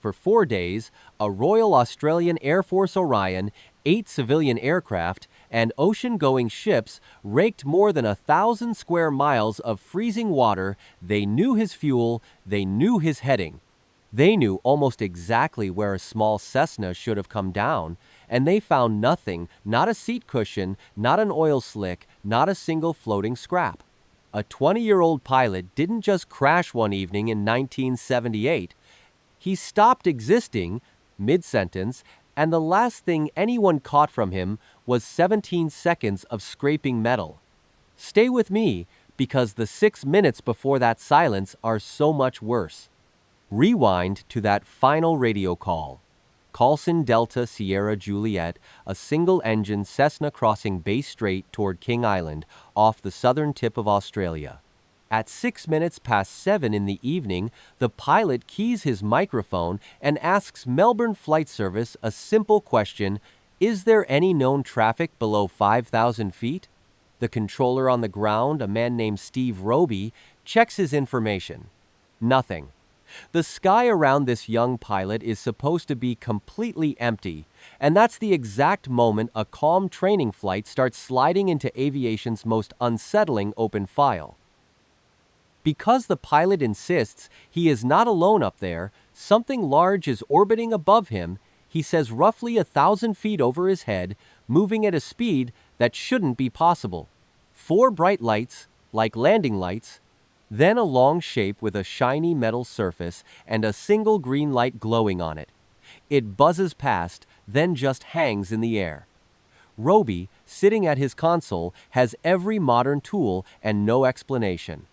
For 4 days, a Royal Australian Air Force Orion, 8 civilian aircraft, and ocean-going ships raked more than 1,000 square miles of freezing water. They knew his fuel, they knew his heading. They knew almost exactly where a small Cessna should have come down, and they found nothing, not a seat cushion, not an oil slick, not a single floating scrap. A 20-year-old pilot didn't just crash one evening in 1978. He stopped existing mid-sentence, and the last thing anyone caught from him was 17 seconds of scraping metal. Stay with me, because the 6 minutes before that silence are so much worse. Rewind to that final radio call. Carlson Delta Sierra Juliet, a single-engine Cessna crossing Bass Strait toward King Island, off the southern tip of Australia. At 6 minutes past 7 in the evening, the pilot keys his microphone and asks Melbourne Flight Service a simple question: is there any known traffic below 5,000 feet? The controller on the ground, a man named Steve Roby, checks his information. Nothing. The sky around this young pilot is supposed to be completely empty, and that's the exact moment a calm training flight starts sliding into aviation's most unsettling open file. Because the pilot insists he is not alone up there, something large is orbiting above him, he says roughly 1,000 feet over his head, moving at a speed that shouldn't be possible. 4 bright lights, like landing lights, then a long shape with a shiny metal surface and a single green light glowing on it. It buzzes past, then just hangs in the air. Roby, sitting at his console, has every modern tool and no explanation.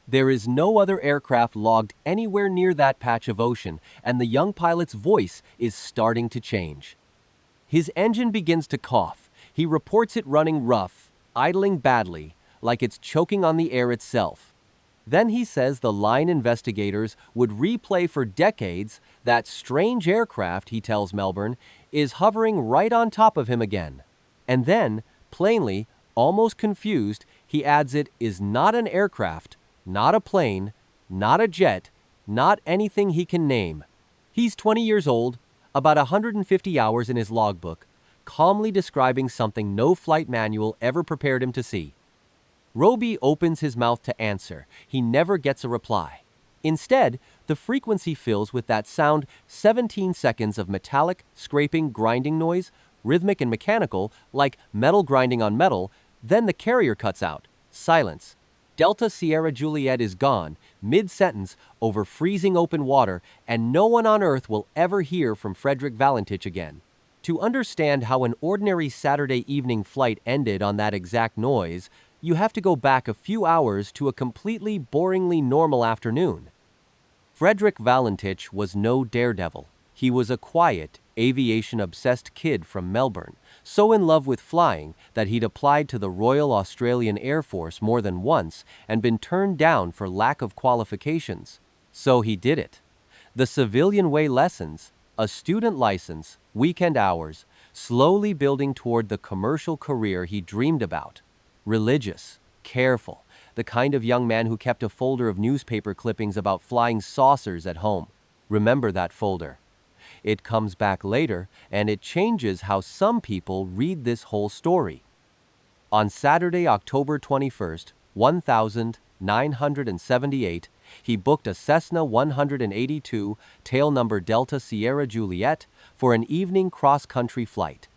There is no other aircraft logged anywhere near that patch of ocean, and the young pilot's voice is starting to change. His engine begins to cough. He reports it running rough, idling badly, like it's choking on the air itself. Then he says the line investigators would replay for decades that strange aircraft, he tells Melbourne, is hovering right on top of him again. And then, plainly, almost confused, he adds it is not an aircraft, not a plane, not a jet, not anything he can name. He's 20 years old, about 150 hours in his logbook, calmly describing something no flight manual ever prepared him to see. Roby opens his mouth to answer. He never gets a reply. Instead, the frequency fills with that sound 17 seconds of metallic, scraping, grinding noise, rhythmic and mechanical, like metal grinding on metal. Then the carrier cuts out. Silence. Delta Sierra Juliet is gone, mid-sentence, over freezing open water, and no one on Earth will ever hear from Frederick Valentich again. To understand how an ordinary Saturday evening flight ended on that exact noise, you have to go back a few hours to a completely boringly normal afternoon. Frederick Valentich was no daredevil. He was a quiet, aviation-obsessed kid from Melbourne, so in love with flying that he'd applied to the Royal Australian Air Force more than once and been turned down for lack of qualifications. So he did it. The civilian way lessons, a student license, weekend hours, slowly building toward the commercial career he dreamed about. Religious, careful, the kind of young man who kept a folder of newspaper clippings about flying saucers at home. Remember that folder. It comes back later, and it changes how some people read this whole story. On Saturday, October 21st, 1978, he booked a Cessna 182, tail number Delta Sierra Juliet, for an evening cross-country flight.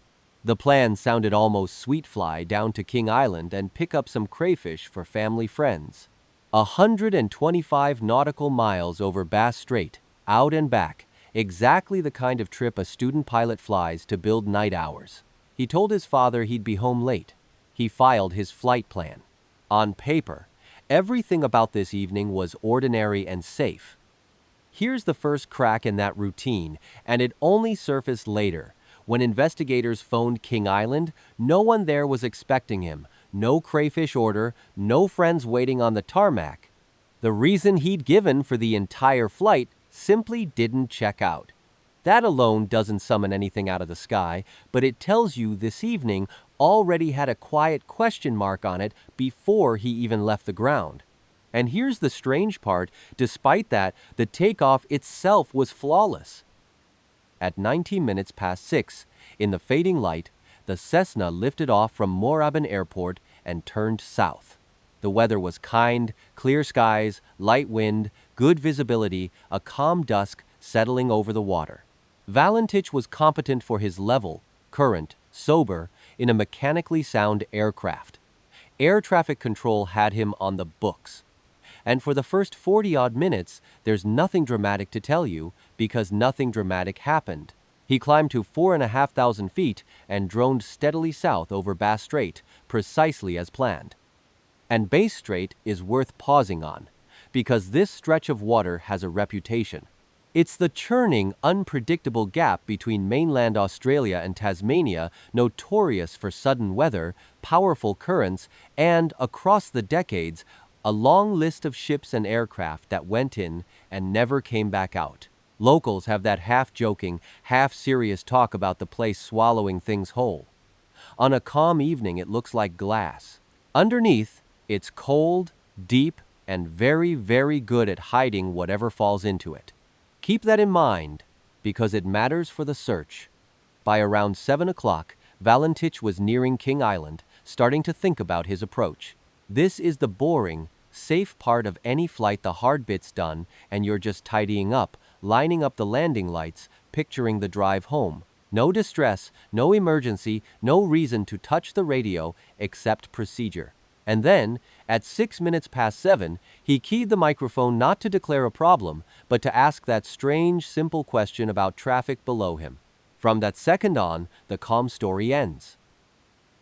The plan sounded almost sweet fly down to King Island and pick up some crayfish for family friends. 125 nautical miles over Bass Strait, out and back, exactly the kind of trip a student pilot flies to build night hours. He told his father he'd be home late. He filed his flight plan. On paper, everything about this evening was ordinary and safe. Here's the first crack in that routine, and it only surfaced later. When investigators phoned King Island, no one there was expecting him. No crayfish order, no friends waiting on the tarmac. The reason he'd given for the entire flight simply didn't check out. That alone doesn't summon anything out of the sky, but it tells you this evening already had a quiet question mark on it before he even left the ground. And here's the strange part, despite that, the takeoff itself was flawless. at 19 minutes past 6. In the fading light, the Cessna lifted off from Moorabbin Airport and turned south. The weather was kind, clear skies, light wind, good visibility, a calm dusk settling over the water. Valentich was competent for his level, current, sober, in a mechanically sound aircraft. Air traffic control had him on the books. And for the first 40-odd minutes, there's nothing dramatic to tell you, because nothing dramatic happened. He climbed to 4,500 feet and droned steadily south over Bass Strait, precisely as planned. And Bass Strait is worth pausing on, because this stretch of water has a reputation. It's the churning, unpredictable gap between mainland Australia and Tasmania, notorious for sudden weather, powerful currents, and, across the decades, a long list of ships and aircraft that went in and never came back out. Locals have that half-joking, half-serious talk about the place swallowing things whole. On a calm evening, it looks like glass. Underneath, it's cold, deep, and very, very good at hiding whatever falls into it. Keep that in mind, because it matters for the search. By around 7 o'clock, Valentich was nearing King Island, starting to think about his approach. This is the boring, safe part of any flight. The hard bit's done, and you're just tidying up, lining up the landing lights, picturing the drive home. No distress, no emergency, no reason to touch the radio except procedure. And then, at 6 minutes past 7, he keyed the microphone not to declare a problem, but to ask that strange, simple question about traffic below him. From that second on, the calm story ends.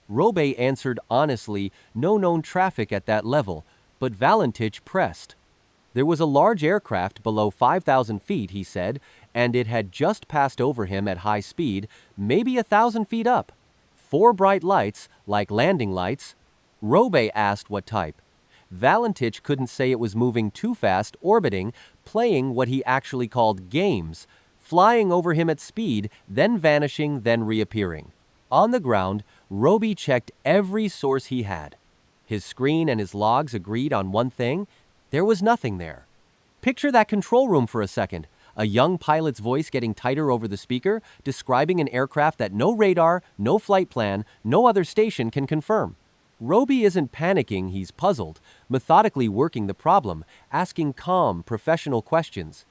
Robe answered honestly, no known traffic at that level, but Valentich pressed. There was a large aircraft below 5,000 feet, he said, and it had just passed over him at high speed, maybe 1,000 feet up. 4 bright lights, like landing lights. Robe asked what type. Valentich couldn't say it was moving too fast, orbiting, playing what he actually called games, flying over him at speed, then vanishing, then reappearing. On the ground, Robe checked every source he had. His screen and his logs agreed on one thing: there was nothing there. Picture that control room for a second. A young pilot's voice getting tighter over the speaker, describing an aircraft that no radar, no flight plan, no other station can confirm. Robe isn't panicking, he's puzzled, methodically working the problem, asking calm, professional questions.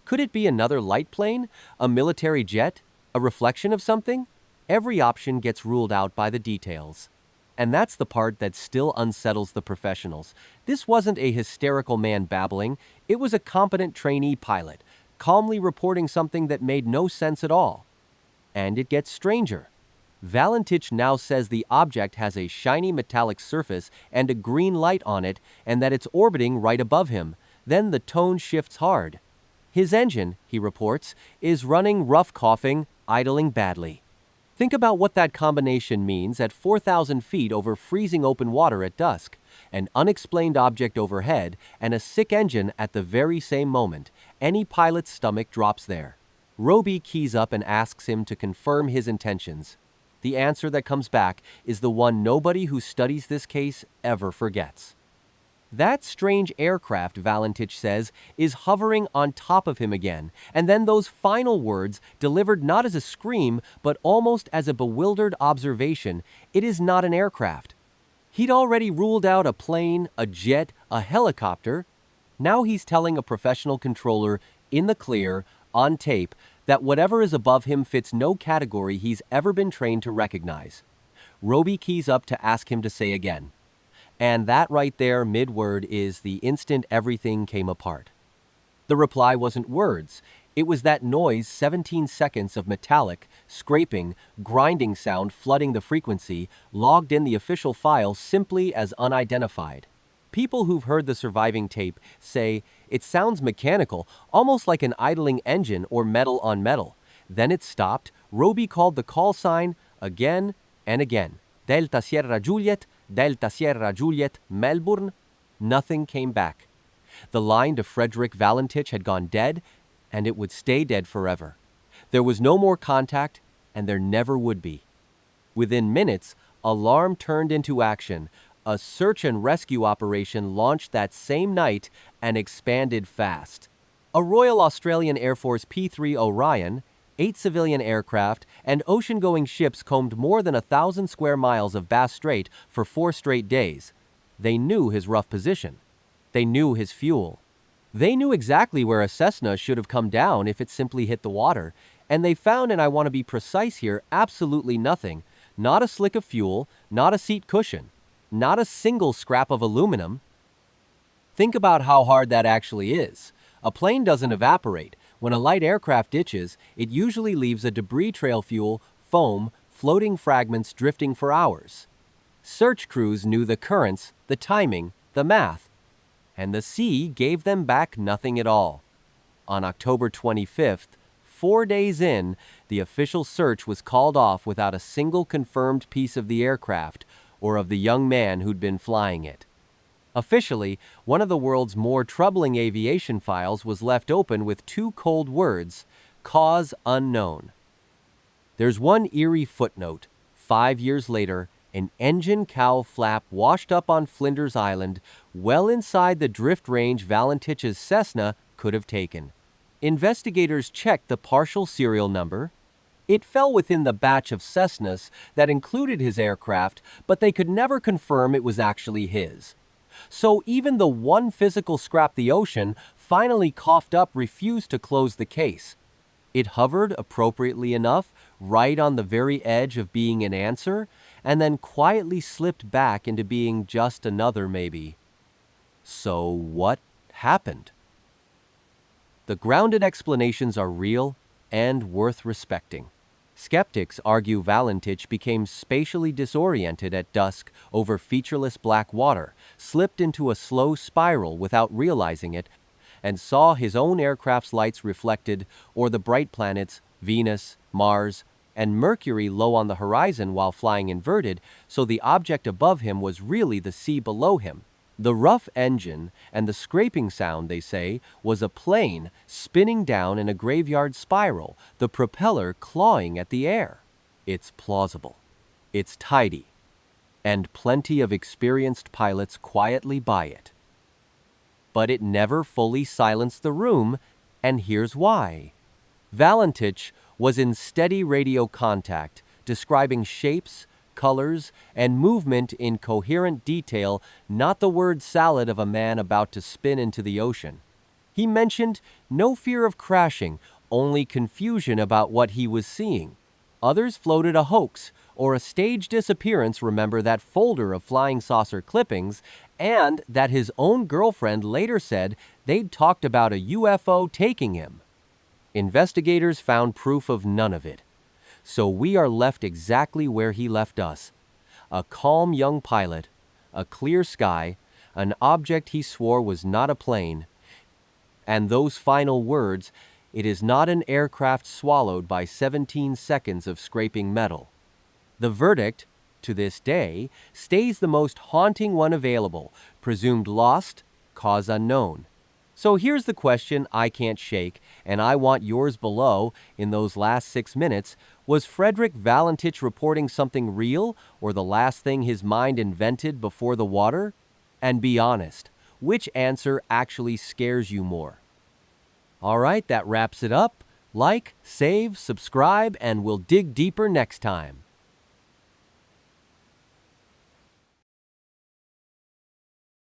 Could it be another light plane? A military jet? A reflection of something? Every option gets ruled out by the details. And that's the part that still unsettles the professionals. This wasn't a hysterical man babbling, it was a competent trainee pilot, calmly reporting something that made no sense at all. And it gets stranger. Valentich now says the object has a shiny metallic surface and a green light on it, and that it's orbiting right above him. Then the tone shifts hard. His engine, he reports, is running rough, coughing, idling badly. Think about what that combination means at 4,000 feet over freezing open water at dusk, an unexplained object overhead, and a sick engine at the very same moment. Any pilot's stomach drops there. Robe keys up and asks him to confirm his intentions. The answer that comes back is the one nobody who studies this case ever forgets. That strange aircraft, Valentich says, is hovering on top of him again, and then those final words, delivered not as a scream, but almost as a bewildered observation: it is not an aircraft. He'd already ruled out a plane, a jet, a helicopter. Now he's telling a professional controller, in the clear, on tape, that whatever is above him fits no category he's ever been trained to recognize. Robe keys up to ask him to say again. And that right there, mid-word, is the instant everything came apart. The reply wasn't words. It was that noise, 17 seconds of metallic, scraping, grinding sound flooding the frequency, logged in the official file simply as unidentified. People who've heard the surviving tape say it sounds mechanical, almost like an idling engine or metal on metal. Then it stopped. Robe called the call sign again and again. Delta Sierra Juliet, Delta Sierra Juliet, Melbourne. Nothing came back. The line to Frederick Valentich had gone dead, and it would stay dead forever. There was no more contact, and there never would be. Within minutes, alarm turned into action. A search and rescue operation launched that same night and expanded fast. A Royal Australian Air Force P-3 Orion, 8 civilian aircraft, and ocean-going ships combed more than 1,000 square miles of Bass Strait for 4 straight days. They knew his rough position. They knew his fuel. They knew exactly where a Cessna should have come down if it simply hit the water, and they found, and I want to be precise here, absolutely nothing. Not a slick of fuel, not a seat cushion, not a single scrap of aluminum. Think about how hard that actually is. A plane doesn't evaporate. When a light aircraft ditches, it usually leaves a debris trail, fuel, foam, floating fragments drifting for hours. Search crews knew the currents, the timing, the math, and the sea gave them back nothing at all. On October 25th, 4 days in, the official search was called off without a single confirmed piece of the aircraft or of the young man who'd been flying it. Officially, one of the world's more troubling aviation files was left open with 2 cold words: cause unknown. There's one eerie footnote. 5 years later, an engine cowl flap washed up on Flinders Island, well inside the drift range Valentich's Cessna could have taken. Investigators checked the partial serial number. It fell within the batch of Cessnas that included his aircraft, but they could never confirm it was actually his. So even the one physical scrap, the ocean, finally coughed up, refused to close the case. It hovered appropriately enough, right on the very edge of being an answer, and then quietly slipped back into being just another maybe. So what happened? The grounded explanations are real and worth respecting. Skeptics argue Valentich became spatially disoriented at dusk over featureless black water, slipped into a slow spiral without realizing it, and saw his own aircraft's lights reflected, or the bright planets, Venus, Mars, and Mercury low on the horizon while flying inverted, so the object above him was really the sea below him. The rough engine and the scraping sound, they say, was a plane spinning down in a graveyard spiral, the propeller clawing at the air. It's plausible. It's tidy. And plenty of experienced pilots quietly buy it. But it never fully silenced the room, and here's why. Valentich was in steady radio contact, describing shapes, colors, and movement in coherent detail, not the word salad of a man about to spin into the ocean. He mentioned no fear of crashing, only confusion about what he was seeing. Others floated a hoax or a stage disappearance, remember that folder of flying saucer clippings, and that his own girlfriend later said they'd talked about a UFO taking him. Investigators found proof of none of it. So we are left exactly where he left us. A calm young pilot, a clear sky, an object he swore was not a plane, and those final words, "It is not an aircraft swallowed by 17 seconds of scraping metal." The verdict, to this day, stays the most haunting one available: presumed lost, cause unknown. So here's the question I can't shake, and I want yours below. In those last 6 minutes, was Frederick Valentich reporting something real, or the last thing his mind invented before the water? And be honest, which answer actually scares you more? All right, that wraps it up. Like, save, subscribe, and we'll dig deeper next time.